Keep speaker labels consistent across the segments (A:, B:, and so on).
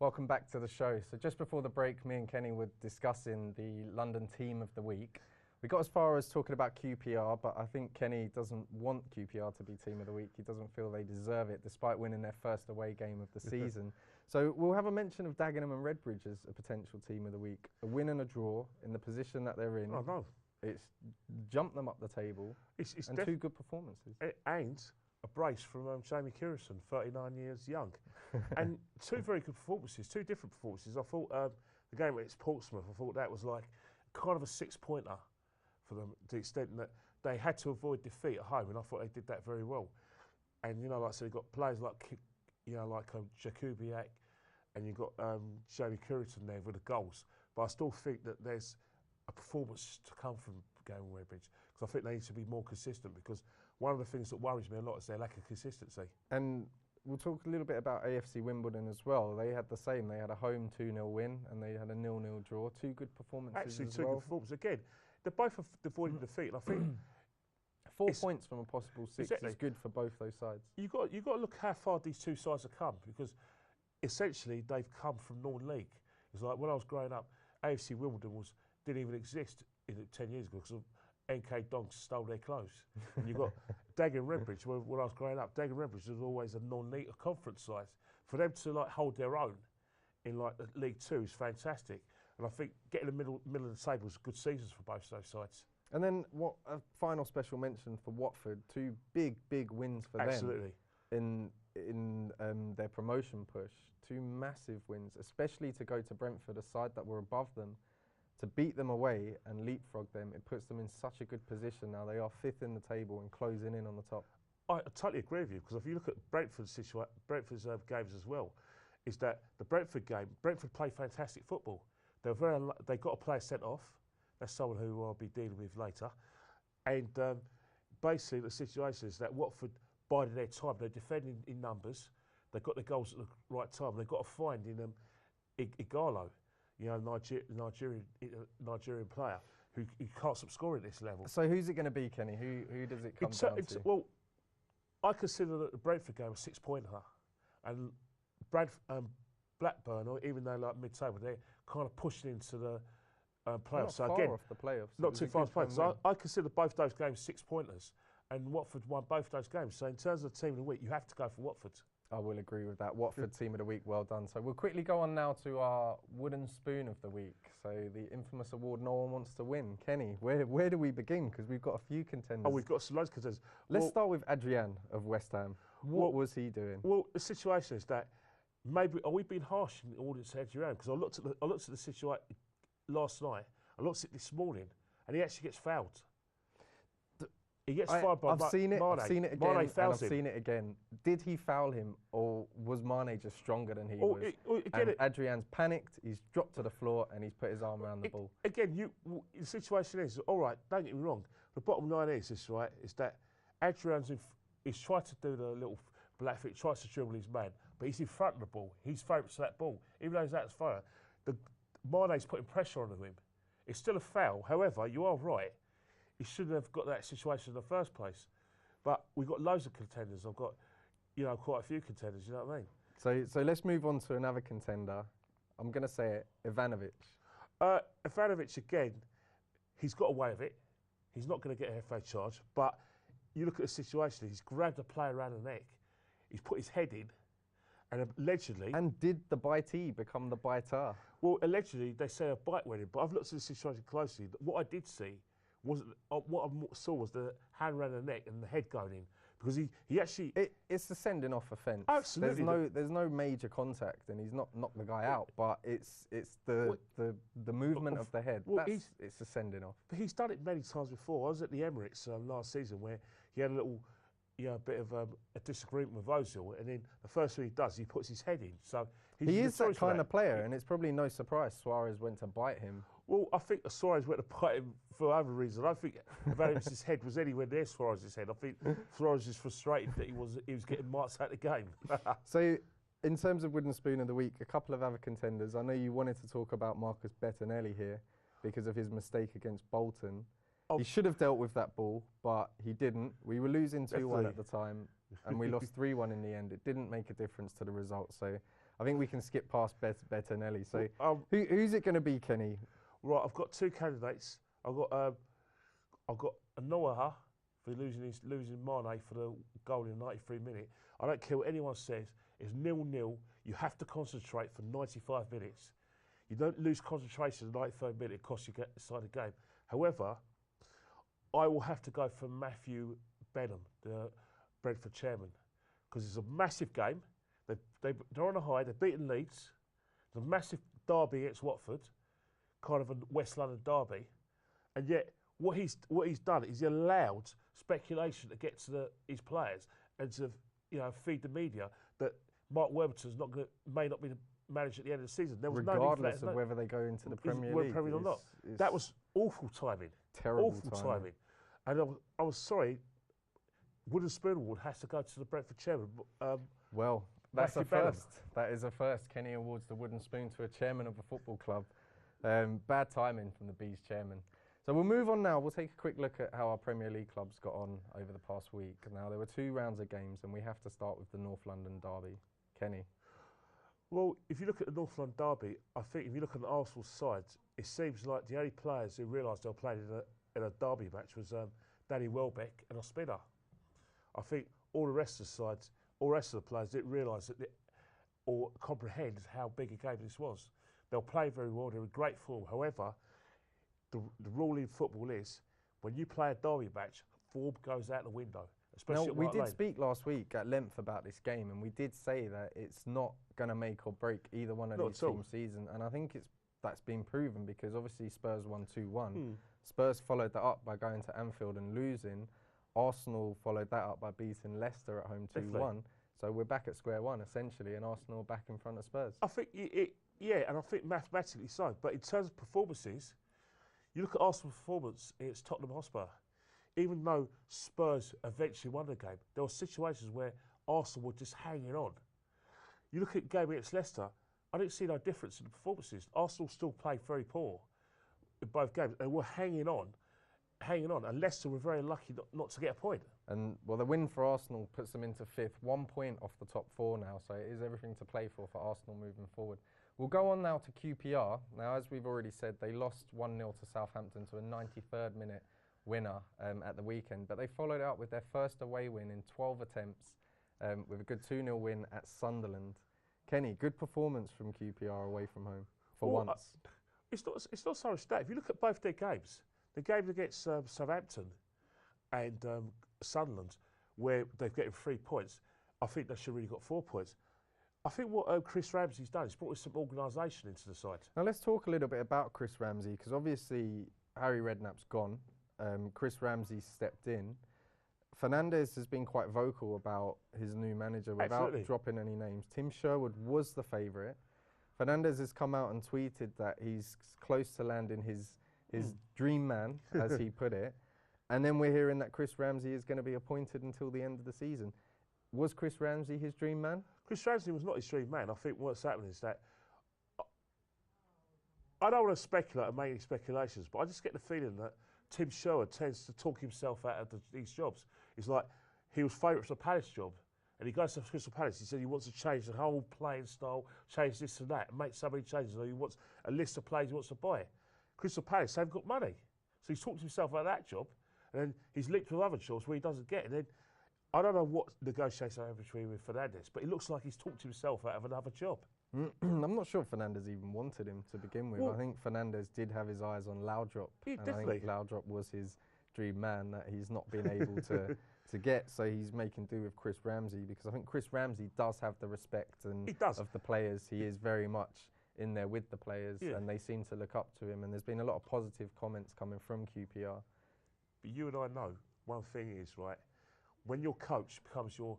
A: Welcome back to the show. So just before the break, me and Kenny were discussing the London team of the week. We got as far as talking about QPR, but I think Kenny doesn't want QPR to be team of the week. He doesn't feel they deserve it, despite winning their first away game of the season. So we'll have a mention of Dagenham and Redbridge as a potential team of the week. A win and a draw in the position that they're in.
B: Oh, no.
A: It's jumped them up the table. It's two good performances.
B: And a brace from Jamie Curison, 39 years young. And two very good performances, two different performances. I thought the game against Portsmouth, I thought that was like kind of a six-pointer for them, to the extent that they had to avoid defeat at home, and I thought they did that very well. And, you know, like I said, you've got players like, Jakubiak, and you've got Jamie Curison there with the goals. But I still think that there's a performance to come from going with Redbridge, because I think they need to be more consistent, because one of the things that worries me a lot is their lack of consistency.
A: And we'll talk a little bit about AFC Wimbledon as well. They had the same. They had a home 2-0 win and they had a 0-0 draw. Two good performances
B: Actually,
A: as
B: two
A: well.
B: good performances. Again, they're both avoiding defeat, and I think
A: 4 points from a possible 6
B: exactly.
A: is good for both those sides.
B: You've got to look how far these two sides have come, because essentially they've come from non-league. It's like when I was growing up, AFC Wimbledon didn't even exist 10 years ago, because NK Donks stole their clothes. And you've got Dagenham Redbridge. When I was growing up, Dagenham Redbridge was always a non-league conference side. For them to hold their own in League Two is fantastic. And I think getting the middle of the table was good seasons for both those sides.
A: And then a final special mention for Watford. Two big wins for
B: Absolutely.
A: them in their promotion push. Two massive wins, especially to go to Brentford, a side that were above them. To beat them away and leapfrog them, it puts them in such a good position now. They are 5th in the table and closing in on the top.
B: I totally agree with you, because if you look at Brentford's games as well, is that the Brentford game, Brentford play fantastic football. They got a player sent off. That's someone who I'll be dealing with later. And basically the situation is that Watford bided their time. They're defending in numbers. They got the goals at the right time. They've got to find in Igalo, Nigerian player who can't stop scoring at this level.
A: So who's it going to be, Kenny? Who does it come down to?
B: Well, I consider that the Brentford game a 6-pointer, and Blackburn, or even though mid-table, they're kind of pushing into the playoffs.
A: So not far off the playoffs.
B: Not too far off the playoffs. So I consider both those games 6-pointers, and Watford won both those games. So in terms of the team of the week, you have to go for Watford.
A: I will agree with that. Watford team of the week, well done. So we'll quickly go on now to our wooden spoon of the week. So the infamous award no one wants to win. Kenny, where do we begin? Because we've got a few contenders.
B: Oh, we've got loads of contenders.
A: Let's start with Adrian of West Ham. What was he doing?
B: Well, the situation is that maybe are we being harsh in the audience to Adrian? Because I looked at the situation last night. I looked at it this morning, and he actually gets fouled. He gets fouled by Mane.
A: I've seen it again, and I've
B: him.
A: seen it again. Did he foul him, or was Mane just stronger than he was? Adrian's panicked, he's dropped to the floor, and he's put his arm around the ball.
B: Again, the situation is, all right, don't get me wrong, the bottom line is that he's tried to do the little black foot, tries to dribble his man, but he's in front of the ball. He's favourite to that ball. Even though he's out of fire, Mane's putting pressure on him. It's still a foul. However, you are right. He shouldn't have got that situation in the first place. But we've got loads of contenders. I've got, quite a few contenders, you know what I mean?
A: So let's move on to another contender. I'm going to say it, Ivanovic.
B: Ivanovic, again, he's got away with it. He's not going to get a FA charge. But you look at the situation, he's grabbed a player around the neck. He's put his head in. And allegedly... And
A: did the bitee become the biter?
B: Well, allegedly, they say a bite went in. But I've looked at the situation closely. What I did see... what I saw was the hand around the neck and the head going in, because he actually...
A: It's a sending off offence.
B: Absolutely.
A: There's no major contact, and he's not knocked the guy out, but it's the movement of the head. It's a sending off.
B: But he's done it many times before. I was at the Emirates last season where he had a little... a bit of a disagreement with Ozil, and then the first thing he does, he puts his head in. So
A: he is that kind of player, and it's probably no surprise Suarez went to bite him.
B: Well, I think Suarez went to bite him for other reasons. I don't think Ivanovic's head was anywhere near Suarez's head. I think Suarez is frustrated that he was getting marks out of the game.
A: So, in terms of wooden spoon of the week, a couple of other contenders. I know you wanted to talk about Marcus Bettinelli here because of his mistake against Bolton. He should have dealt with that ball, but he didn't. We were losing 2-1 at the time, and we lost 3-1 in the end. It didn't make a difference to the result. So I think we can skip past Bettinelli. So
B: Well,
A: who's it going to be, Kenny?
B: right, I've got two candidates. I've got Noah for losing Mane for the goal in the 93 minute. I don't care what anyone says. It's 0-0. You have to concentrate for 95 minutes. You don't lose concentration in the 93rd minute. It costs you inside the game. However, I will have to go for Matthew Benham, the Brentford chairman, because it's a massive game. They're on a high. They've beaten Leeds. It's a massive derby against Watford, kind of a West London derby, and yet what he's done is he allowed speculation to get to his players and to feed the media that Mark Warburton's may not be the manager at the end of the season. There was
A: regardless of whether they go into the Premier League
B: or not. That was awful timing.
A: Terrible
B: awful timing. And I was sorry. Wooden Spoon Award has to go to the Brentford chairman.
A: Well, that's a
B: Matthew Benham.
A: first. That is a first. Kenny awards the wooden spoon to a chairman of a football club. Bad timing from the Bees chairman. So we'll move on now. We'll take a quick look at how our Premier League clubs got on over the past week. Now, there were 2 rounds of games, and we have to start with the North London derby. Kenny?
B: Well, if you look at the North London derby, I think if you look at the Arsenal side, it seems like the only players who realised they were playing in a derby match was Danny Welbeck and Ospina. I think all the rest of the sides, all the rest of the players didn't realise or comprehend how big a game this was. They'll play very well, they're in great form. However, the rule in football is when you play a derby match, form goes out the window. Especially
A: now, we did speak last week at length about this game, and we did say that it's not going to make or break either one of these teams' season. And I think that's been proven because obviously Spurs won 2-1. Spurs followed that up by going to Anfield and losing. Arsenal followed that up by beating Leicester at home 2-1. So we're back at square one, essentially, and Arsenal back in front of Spurs.
B: I think, and I think mathematically so. But in terms of performances, you look at Arsenal's performance against Tottenham Hotspur. Even though Spurs eventually won the game, there were situations where Arsenal were just hanging on. You look at the game against Leicester, I didn't see no difference in the performances. Arsenal still played very poor in both games. They were hanging on. And Leicester were very lucky not to get a point.
A: And, well, the win for Arsenal puts them into 5th, 1 point off the top 4 now, so it is everything to play for Arsenal moving forward. We'll go on now to QPR. Now, as we've already said, they lost 1-0 to Southampton to a 93rd minute winner at the weekend, but they followed it up with their first away win in 12 attempts with a good 2-0 win at Sunderland. Kenny, good performance from QPR away from home for once.
B: It's not so much that. If you look at both their games, the games against Southampton and Sunderland, where they've getting 3 points, I think they should have really got 4 points. I think what Chris Ramsey's done is brought some organisation into the side.
A: Now let's talk a little bit about Chris Ramsey, because obviously Harry Redknapp's gone. Chris Ramsey stepped in. Fernandes has been quite vocal about his new manager without dropping any names. Tim Sherwood was the favourite. Fernandes has come out and tweeted that he's close to landing his dream man, as he put it. And then we're hearing that Chris Ramsey is going to be appointed until the end of the season. Was Chris Ramsey his dream man?
B: Chris Ramsey was not his dream man. I think what's happening is that I don't want to speculate and make any speculations, but I just get the feeling that Tim Sherwood tends to talk himself out of these jobs. It's like he was favourite for the Palace job, and he goes to Crystal Palace. He said he wants to change the whole playing style, change this and that, and make so many changes. Or he wants a list of players he wants to buy. Crystal Palace haven't got money, so he's talked himself out of that job, and then he's linked with other jobs where he doesn't get. And then I don't know what negotiations are between with Fernandes, but it looks like he's talked himself out of another job.
A: I'm not sure Fernandes even wanted him to begin with.
B: Well,
A: I think Fernandes did have his eyes on Laudrup.
B: Yeah,
A: and
B: definitely.
A: I think Laudrup was his dream man that he's not been able to get, so he's making do with Chris Ramsey, because I think Chris Ramsey does have the respect of the players. He is very much in there with the players, and they seem to look up to him, and there's been a lot of positive comments coming from QPR.
B: But you and I know one thing is, right, when your coach becomes your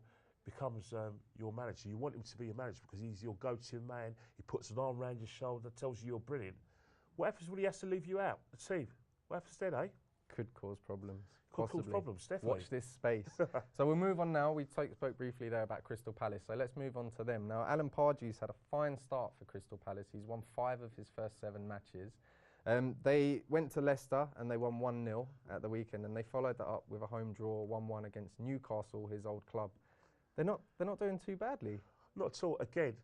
B: manager, you want him to be your manager because he's your go-to man. He puts an arm around your shoulder, tells you you're brilliant. What happens when he has to leave you out, the team? What happens then, eh?
A: Could cause problems.
B: Could cause problems, definitely.
A: Watch this space. So we'll move on now. We spoke briefly there about Crystal Palace, so let's move on to them. Now, Alan Pardew's had a fine start for Crystal Palace. He's won 5 of his first 7 matches. They went to Leicester and they won 1-0 at the weekend, and they followed that up with a home draw 1-1 against Newcastle, his old club. They're not doing too badly.
B: Not at all. Again,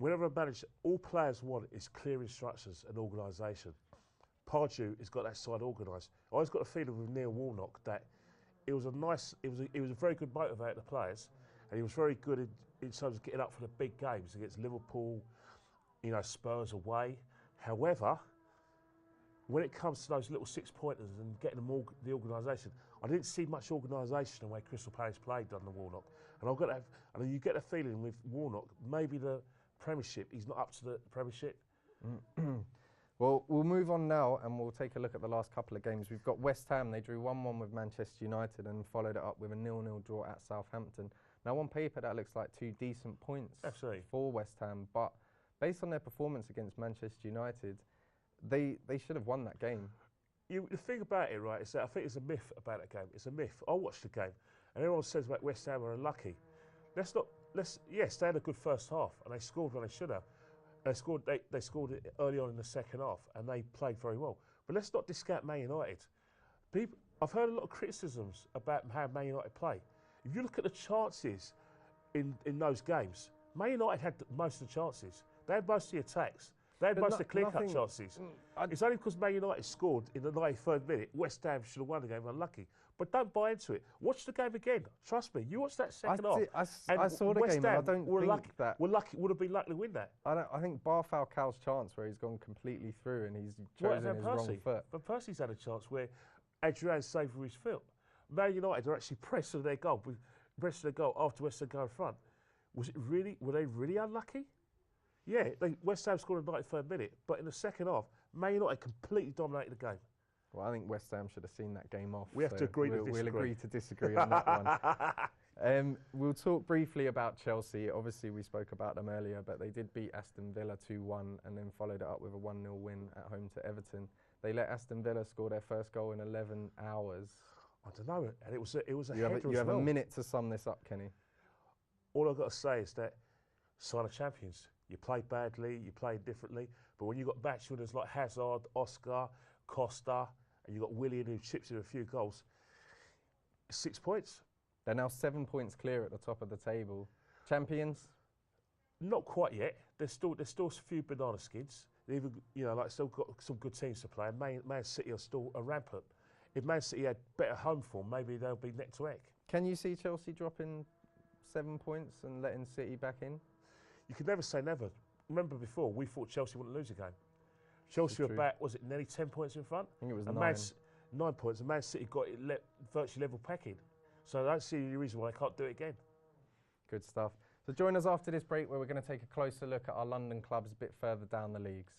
B: whenever a manager, all players want is clear instructions and organisation. Pardew has got that side organised. I always got a feeling with Neil Warnock that it was a very good motivator to the players, and he was very good in terms of getting up for the big games against Liverpool, Spurs away. However, when it comes to those little 6-pointers and getting them all the organisation, I didn't see much organisation the way Crystal Palace played under Warnock. And I've got that, and you get a feeling with Warnock, maybe the Premiership, he's not up to the Premiership.
A: Well, we'll move on now and we'll take a look at the last couple of games. We've got West Ham. They drew 1-1 with Manchester United and followed it up with a 0-0 draw at Southampton. Now, on paper, that looks like 2 decent points for West Ham, but based on their performance against Manchester United, they should have won that game.
B: The thing about it, right, is that I think it's a myth about that game. It's a myth. I watched the game, and everyone says about West Ham are unlucky. Yes, they had a good first half, and they scored when they should have. They scored it early on in the second half, and they played very well. But let's not discount Man United. I've heard a lot of criticisms about how Man United play. If you look at the chances in those games, Man United had most of the chances. They had most of the attacks. They had most of the clear-cut chances. It's only because Man United scored in the 93rd minute, West Ham should have won the game, unlucky. But don't buy into it. Watch the game again. Trust me. You watch that second half.
A: I saw the
B: West
A: game,
B: Ham
A: and I don't think that...
B: would have been lucky to win that.
A: I think bar Falcao's chance where he's gone completely through and he's chosen his wrong foot.
B: But Percy's had a chance where Adrian saved with his foot. Man United are actually pressing their goal after West Ham go in front. Were they really unlucky? Yeah, West Ham scored in the 93rd minute, but in the second half, Man United completely dominated the game.
A: Well, I think West Ham should have seen that game off.
B: We have to agree to disagree.
A: We'll agree to disagree on that one. We'll talk briefly about Chelsea. Obviously, we spoke about them earlier, but they did beat Aston Villa 2-1 and then followed it up with a 1-0 win at home to Everton. They let Aston Villa score their first goal in 11 hours.
B: I don't know, and it was a header as well.
A: You have a minute to sum this up, Kenny.
B: All I've got to say is that sign of champions. You play badly, you play differently, but when you've got match winners like Hazard, Oscar, Costa, and you've got Willian who chips in a few goals, 6 points.
A: They're now 7 points clear at the top of the table. Champions?
B: Not quite yet. There's still a few banana skins. They've still got some good teams to play. And Man City are still rampant. If Man City had better home form, maybe they'll be neck to neck.
A: Can you see Chelsea dropping 7 points and letting City back in?
B: You can never say never. Remember before, we thought Chelsea wouldn't lose a game. Chelsea were back, was it nearly 10 points in front?
A: I think it was 9.
B: 9 points, and Man City got it virtually level packing. So I don't see any reason why they can't do it again.
A: Good stuff. So join us after this break where we're going to take a closer look at our London clubs a bit further down the leagues.